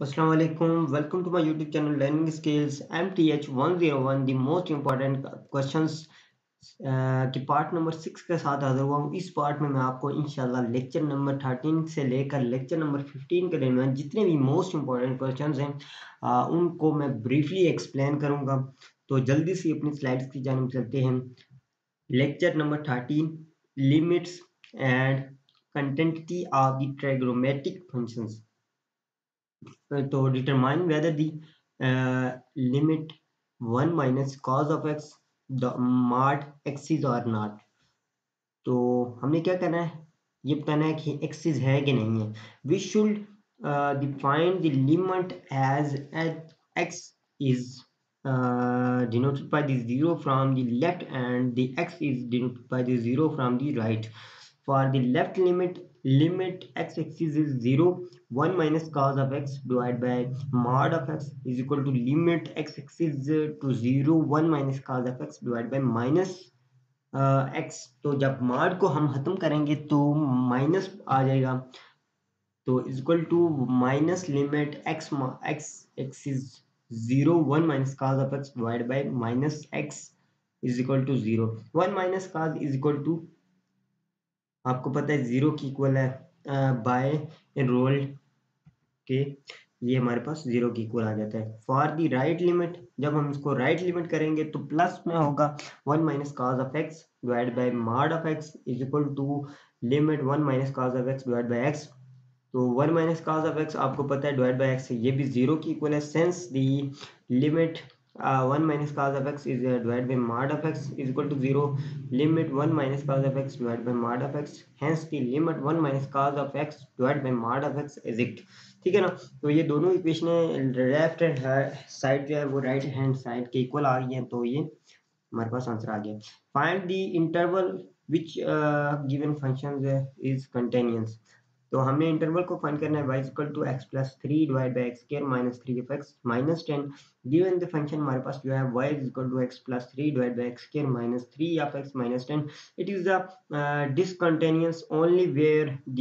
Assalamu alaikum. Welcome to my YouTube channel Learning Skills MTH101 the most important questions की part number 6 के साथ हाजिर हुआ हूँ। इस पार्ट में मैं आपको इंशाल्लाह लेक्चर नंबर 13 से लेकर लेक्चर नंबर 15 के दरमियान जितने भी मोस्ट इंपॉर्टेंट क्वेश्चंस हैं उनको मैं ब्रीफली एक्सप्लेन करूँगा। तो जल्दी से अपनी स्लाइड्स की जानिब चलते हैं। Lecture number 13 limits and continuity of the trigonometric functions. तो determine whether the limit 1 minus cos of x the mod x is or not। तो हमने क्या करना है, ये बताना है कि एक्सिस है कि नहीं है। We should define the limit as x is denoted by the 0 from the left and the x is denoted by the 0 from the right. For the left limit x axis is 0, 1 minus cos of x divided by mod of x is equal to limit x axis to 0, 1 minus cos of x divided by minus x। तो जब mod को हम खत्म करेंगे तो minus आ जाएगा, तो is equal to minus limit x axis 0, 1 minus cos of x divided by minus x is equal to 0। 1 minus cos is equal to आपको पता है 0 की इक्वल है बाय एनरोल्ड के, ये हमारे पास 0 की इक्वल आ जाता है। फॉर दी राइट लिमिट, जब हम इसको राइट लिमिट करेंगे तो प्लस में होगा 1 minus cos of x divided by mod of x is equal to limit 1 minus cos of x divided by x। तो 1 minus cos of x आपको पता है डिवाइड बाय x है, ये भी 0 की इक्वल है। Sense the limit 1 minus cos of x is divided by mod of x is equal to 0, limit 1 minus cos of x divided by mod of x, hence the limit 1 minus cos of x divided by mod of x is it। ठीक है ना। तो ये दोनों equation left hand side जो है वो right hand side के इक्वल आ गई हैं, तो ये हमारे पास आंसर आ गया। Find the interval which given function is continuous. तो हमने इंटरवल को फाइंड करना है y equal to x plus 3 divide by x square minus 3 of x minus 10। Given the function हमारे पास जो है y equal to x plus 3 divide by x square minus 3 of x minus 10। It is the discontinuous only where the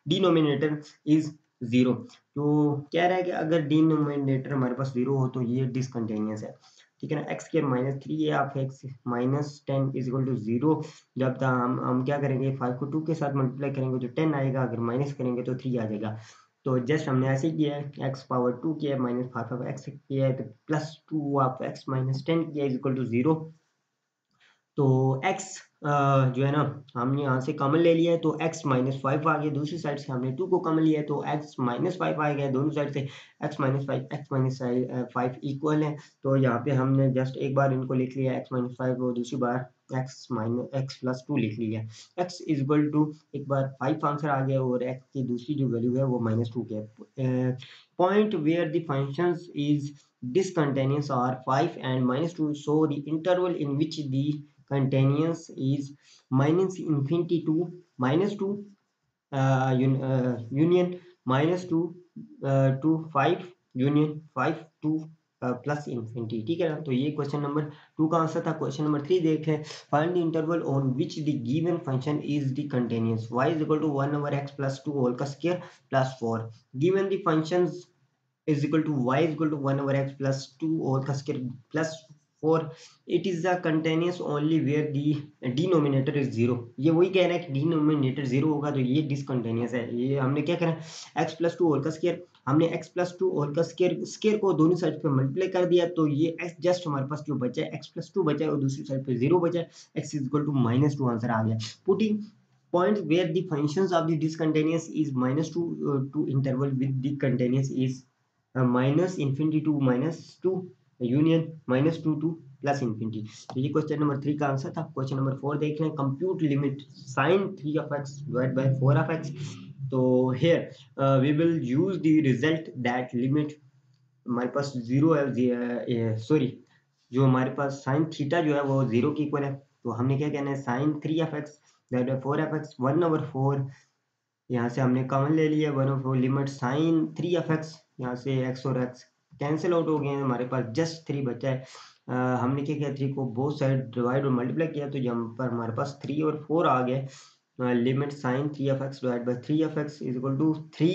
denominator is 0। तो कह रहा है कि अगर डिनोमिनेटर हमारे पास 0 हो तो ये डिसकंटिन्यूअस है। ठीक है ना। X square minus 3 of x minus 10 is equal to 0। जब तक हम क्या करेंगे, 5 को 2 के साथ मल्टीप्लाई करेंगे तो 10 आएगा, अगर माइनस करेंगे तो 3 आ जाएगा। तो जस्ट हमने ऐसे ही किया है, एक्स पावर 2 किया है माइनस 5 ऑफ एक्स किया है, तो प्लस 2 ऑफ एक्स माइनस 10 किया इज इक्वल टू 0। तो x जो है ना, हमने यहाँ से कॉमन ले लिया है तो x माइनस 5 आ गया, दूसरी साइड से हमने 2 को कॉमन लिया है तो x माइनस 5 आ गया, दोनों साइड से x माइनस 5 इक्वल है। तो यहाँ पे हमने जस्ट एक बार इनको लिख लिया x माइनस 5 और दूसरी बार x प्लस 2 लिख लिया। x इज इक्वल टू एक बार 5 आंसर आ गया और x की दूसरी जो वैल्यू है वो माइनस 2 के है। Point where the functions is discontinuous are 5 and minus 2, so the interval in which the continuous is minus infinity to minus 2 union minus 2 to 5 union 5 to plus infinity. ठीक है ना। तो ये क्वेश्चन नंबर 2 का answer था। Question number 3 देख लें। Find the interval on which the given function is the continuous. y is equal to 1 over x plus 2 whole का square plus 4। Given the functions is equal to y is equal to 1 over x plus 2 whole का square plus 4। it is the continuous only where the denominator is 0। ये वही कह रहा है कि denominator 0 होगा तो ये discontinuous है। ये हमने क्या करा, x plus 2 whole का square, हमने x plus 2 whole का square को दोनों साइड पे मल्टीप्लाई कर दिया, तो ये x जस्ट हमारे पास जो बचा है x plus 2 बचा है और दूसरी साइड पे 0 बचा है, x is equal to minus 2 answer आ गया। Putting points where the functions of the discontinuous is minus 2 to interval with the continuous is minus infinity to minus 2 union minus 2 to plus infinity. तो ये question number 3 का answer था। Question number 4 देख रहे हैं। Compute limit sine 3 of x divide by 4 of x. तो here we will use the result that limit हमारे पास 0 है, सॉरी जो हमारे पास साइन थीटा जो है वो 0 की इक्वल है। तो हमने क्या कहना है, sine 3 of x divide by 4 of x 1 over 4, यहाँ से हमने कॉमन ले लिया 1 over 4 limit sine 3 of x, यहाँ से x और x कैंसिल आउट हो गए हैं, हमारे पास जस्ट 3 बचा है। हमने क्या किया, 3 को बोथ साइड डिवाइड और मल्टीप्लाई किया तो यहाँ पर हमारे पास 3 और 4 आ गए। Limit sine 3 of x divide by 3 of x is equal to 3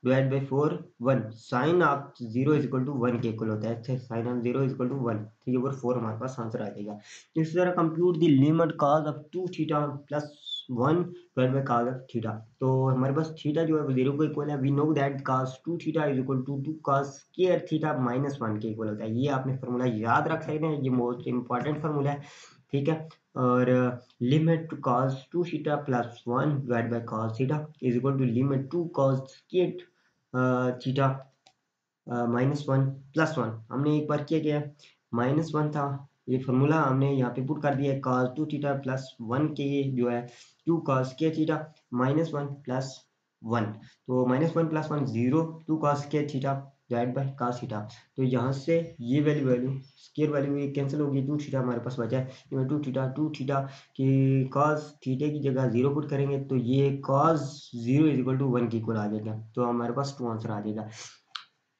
divide by 4 1 sine of 0 is equal to 1 के इक्वल होता है sine of 0 is equal to 1 3 over 4 हमारे पास आंसर आ जाएगा। इसी तरह compute the limit cos of 2 theta plus 1 divide by cos of theta. तो हमारे पास थीटा जो है वो 0 को इक्वल है। We know that cos 2 theta is equal to 2 cos square theta minus 1 के इक्वल होता है। ये आपने फार्मूला याद रख सकते हैं, ये मोस्ट इंपॉर्टेंट फार्मूला है, ठीक है। और limit to cos 2 theta plus 1 divide by cos theta is equal to limit to cos square theta minus 1 plus 1। हमने एक बार क्या माइनस 1 था, ये फार्मूला हमने यहाँ पे पुट कर दिया है cos 2 थीटा प्लस 1 के जो है 2 cos square theta minus 1 plus 1। तो minus 1 plus 1 0 2 cos square theta divide by cos theta. तो यहाँ से ये वैल्यू स्क्वायर वैल्यू ये कैंसिल होगी, 2 थीटा हमारे पास बचा है। 2 थीटा की cos थीटे की जगह 0 पुट करेंगे तो ये cos 0 इज इक्वल टू 1 के इक्वल आ जाएगा। तो हमारे पास 2 आंसर आ जाएगा।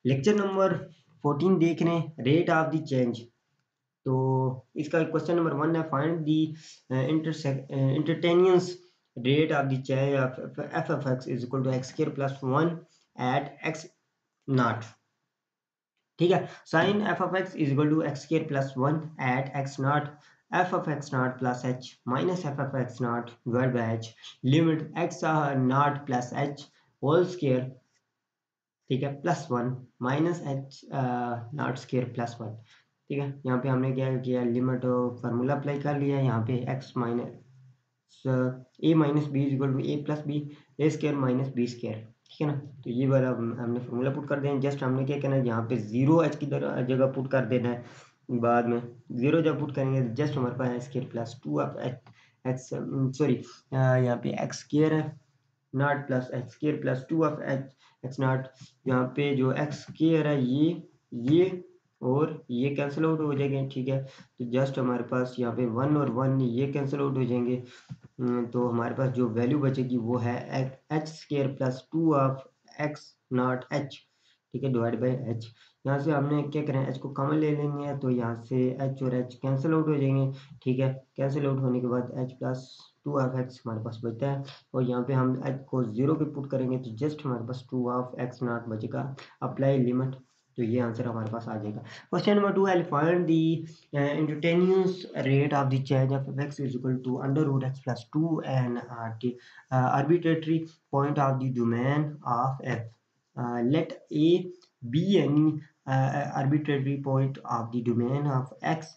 लेक्चर नंबर 14 देख रहे हैं, रेट ऑफ द चेंज। तो इसका क्वेश्चन नंबर 1 है, find the instantaneous rate of the change of f of x is equal to x square plus 1 at x naught. ठीक है, since f of x is equal to x square plus 1 at x naught f of x naught plus h minus f of x naught divide by h limit x naught plus h whole square, ठीक है, plus 1 minus h naught square plus 1। ठीक है, यहाँ पे हमने क्या किया, limit formula apply कर लिया। यहाँ पे x minus a minus b is equal to a plus b a square minus b square, ठीक है ना। तो ये वाला हमने फार्मूला पुट कर दिया। जस्ट हमने क्या करना है, यहाँ पे 0 एच की जगह पुट कर देना है। बाद में 0 जब पुट करेंगे तो जस्ट हमारे पास x square plus 2 of x sorry यहाँ पे एक्स स्क्वायर है naught plus x square plus 2 of x naught. यहाँ पे जो एक्स स्क्वायर है ये और ये कैंसिल आउट हो जाएंगे, ठीक है। तो जस्ट हमारे पास यहाँ पे 1 और 1 ये कैंसिल आउट हो जाएंगे। तो हमारे पास जो वैल्यू बचेगी वो है H square plus 2 of x not H, ठीक है, डिवाइड बाई एच। यहाँ से हमने क्या करें, एच को कॉमन ले लेंगे तो यहाँ से एच और एच कैंसिल आउट हो जाएंगे, ठीक है। कैंसिल आउट होने के बाद एच प्लस 2 ऑफ एक्स हमारे पास बचता है। और यहाँ पे हम एच को 0 पे पुट करेंगे तो जस्ट हमारे पास 2 ऑफ एक्स नॉट बचेगा। अप्लाई लिमिट, तो ये आंसर हमारे पास आ जाएगा। क्वेश्चन नंबर 2 है, find the instantaneous rate of the change of x is equal to under root x plus 2 and arbitrary point of the domain of f. Let a be any arbitrary point of the domain of x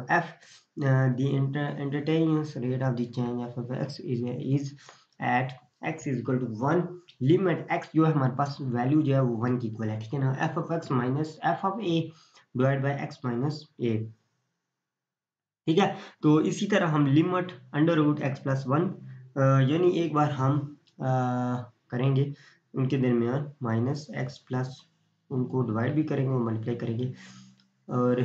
f. The instantaneous rate of the change of x is at x is equal to 1 limit x जो है हमारे पास value जो है वो 1 की equal है, ठीक है ना। f of x minus f of a divide by x minus a, ठीक है। तो इसी तरह हम limit under root x plus 1 यानी एक बार हम करेंगे उनके दरमियान माइनस एक्स प्लस, उनको डिवाइड भी करेंगे और मल्टीप्लाई करेंगे। और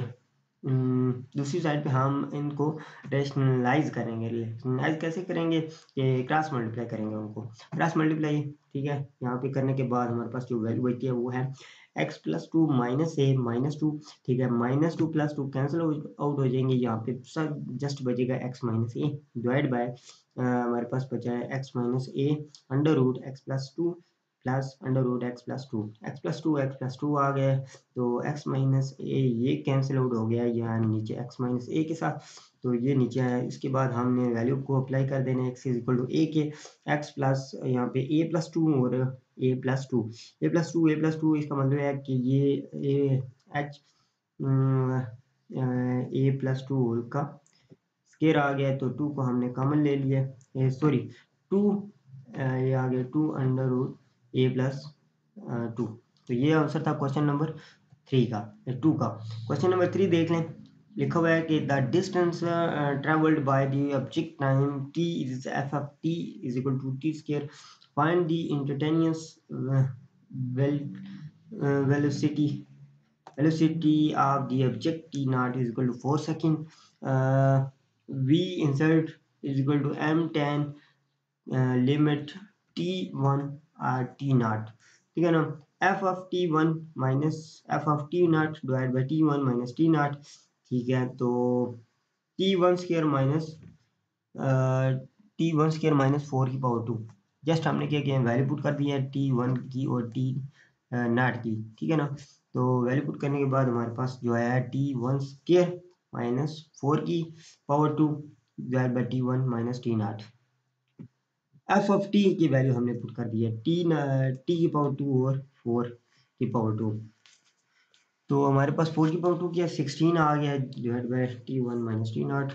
दूसरी साइड पे हम इनको रेशनलाइज करेंगे। रेशनलाइज कैसे करेंगे कि क्रॉस मल्टीप्लाई करेंगे उनको, क्रॉस मल्टीप्लाई, ठीक है। यहाँ पे करने के बाद हमारे पास जो वैल्यू बचती है वो है x plus 2 minus a minus 2, ठीक है। माइनस 2 प्लस 2 कैंसिल आउट हो जाएंगे। यहाँ पे सब जस्ट बचेगा x minus a divide by हमारे पास बचा है x minus a under root x plus 2 plus under root x plus 2। X plus two आ गया, तो एक्स माइनस ए ये कैंसिल आउट हो गया यहाँ नीचे एक्स माइनस ए के साथ, तो ये नीचे आया। इसके बाद हमने वैल्यू को अप्लाई कर देना एक्स इज इक्वल टू ए के, एक्स प्लस यहाँ पे ए प्लस 2 और ए प्लस 2 ए प्लस 2 ए प्लस 2, इसका मतलब है कि ये एच ए प्लस 2 का स्केयर आ गया, तो 2 को हमने कॉमन ले लिया, सॉरी 2 ये आ गया 2 अंडर रूट ए प्लस 2। तो ये आंसर था क्वेश्चन नंबर 3 का 2 का। क्वेश्चन नंबर 3 देख लें, लिखा हुआ है कि the distance travelled by the object time t is f of t is equal to t square. Find the instantaneous velocity of the object t naught is equal to 4 second. V insert is equal to m tan limit t1 t naught, ठीक है ना। f of t1 minus f of t naught divide by t1 minus t naught, ठीक है। तो t1 square minus T1 square minus 4 की power 2। Just हमने क्या किया, वैल्यू पुट कर दिया है T1 की और T नॉट की, ठीक है ना। तो वैल्यू पुट करने के बाद हमारे पास जो आया है T1 स्क्वायर माइनस 4 की power 2 divide by T1 minus T not. F of T की वैल्यू हमने पुट कर दी है टी की पावर 2 और 4 की पावर 2। तो हमारे पास 4 की पावर 2 क्या 16 आ गया divide by T1 minus t not.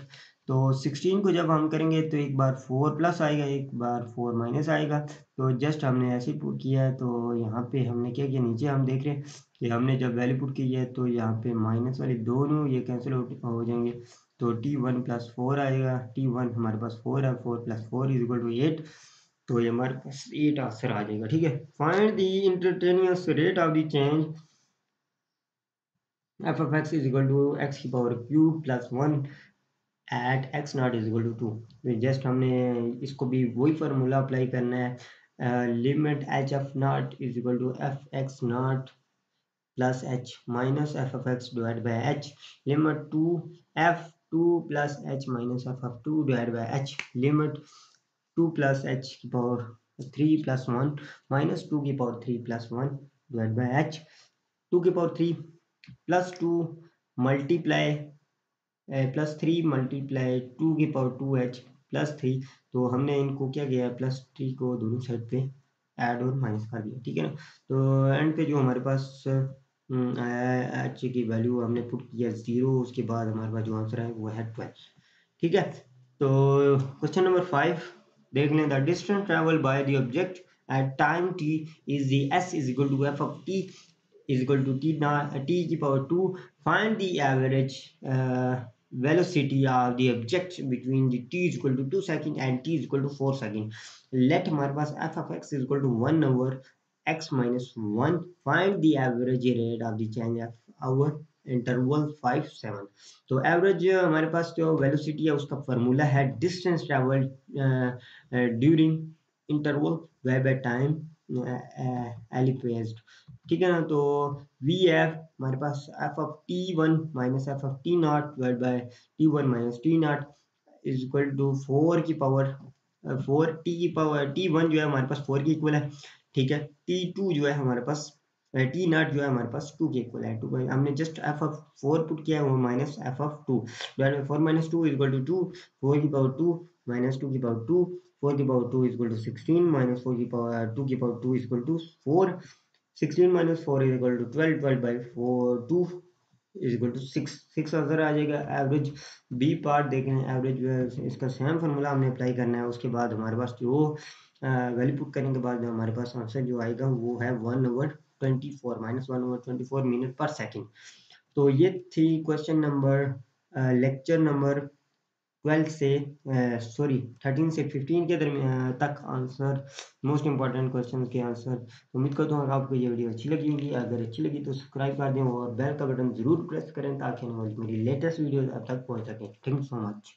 तो 16 को जब हम करेंगे तो एक बार 4 प्लस आएगा, एक बार 4 माइनस आएगा। तो जस्ट हमने ऐसे पुट किया है। तो यहाँ पे हमने क्या किया, नीचे हम देख रहे हैं कि हमने जब वैल्यू पुट की है तो यहाँ पे माइनस वाले दोनों ये कैंसिल हो जाएंगे। तो T1 प्लस 4 आएगा, T1 हमारे पास 4 है, 4 प्लस 4 इज इक्वल टू 8। तो ये हमारे पास 8 आंसर आ जाएगा, ठीक है। Find the instantaneous rate of the change f of x is equal to x की power cube plus 1 at x not is equal to 2। Just हमने इसको भी वही फार्मूला अप्लाई करना है, limit h f not is equal to f x not plus h minus f of x divide by h, limit 2 f2 plus h minus f of 2 divide by h, limit 2 plus h की power 3 plus 1 minus 2 की power 3 plus 1 divide by h, 2 की power 3 plus 2 multiply plus 3 multiply 2 की power 2h plus 3। तो हमने इनको क्या किया, plus 3 को दोनों साइड पे ऐड और माइनस कर दिया, ठीक है ना। तो एंड पे जो हमारे पास एच की वैल्यू हमने पुट किया 0, उसके बाद हमारे पास जो आंसर है वो है 12, ठीक है। तो क्वेश्चन नंबर 5 देख लें। The distance travel by the object at time t is the s is equal to f of t is equal to t की power 2. Find the average velocity of the object between the t is equal to 2 second and t is equal to 4 second. Let हमारे पास f of x is equal to 1 over x minus 1. Find the average rate of the change of our interval 5 7। तो average हमारे पास जो velocity है उसका formula है distance travel during interval by time elapsed, ठीक है ना। तो वी एफ हमारे पास f of T1 minus f of t naught divide by T1 minus t naught is equal to 4 की पावर 4 टी की पावर T1 जो है हमारे पास 4 की इक्वल है, ठीक है। T2 जो है हमारे पास टी नॉट जो है हमारे पास 2 के इक्वल है। 2 हमने जस्ट एफ ऑफ 4 पुट किया है, वो minus f of 2 divide by 4 minus 2 is equal to 2, 4 की पावर 2 माइनस 2 की पावर 2, 4 की power 2 is equal to 16 minus 4 की पावर 2 की power 2 is equal to 4, 16 minus 4 is equal to 12, 12 by 4 2 is equal to 6, 6 answer आ जाएगा। Average B part देख रहे हैं, एवरेज जो है इसका सेम फार्मूला हमने अप्लाई करना है। उसके बाद हमारे पास जो वैल्यू पुट करने के बाद जो हमारे पास आंसर जो आएगा वो है 1/24 माइनस 1/24 मिनट पर सेकेंड। तो ये थी क्वेश्चन नंबर लेक्चर नंबर 12 से सॉरी 13 से 15 के दरमियान तक आंसर, मोस्ट इंपॉर्टेंट क्वेश्चन के आंसर। उम्मीद करता हूँ आपको ये वीडियो अच्छी लगी होगी। अगर अच्छी लगी तो सब्सक्राइब कर दें और बेल का बटन जरूर प्रेस करें ताकि आने वाली मेरी लेटेस्ट वीडियो आप तक पहुँच सके। Thank you so much.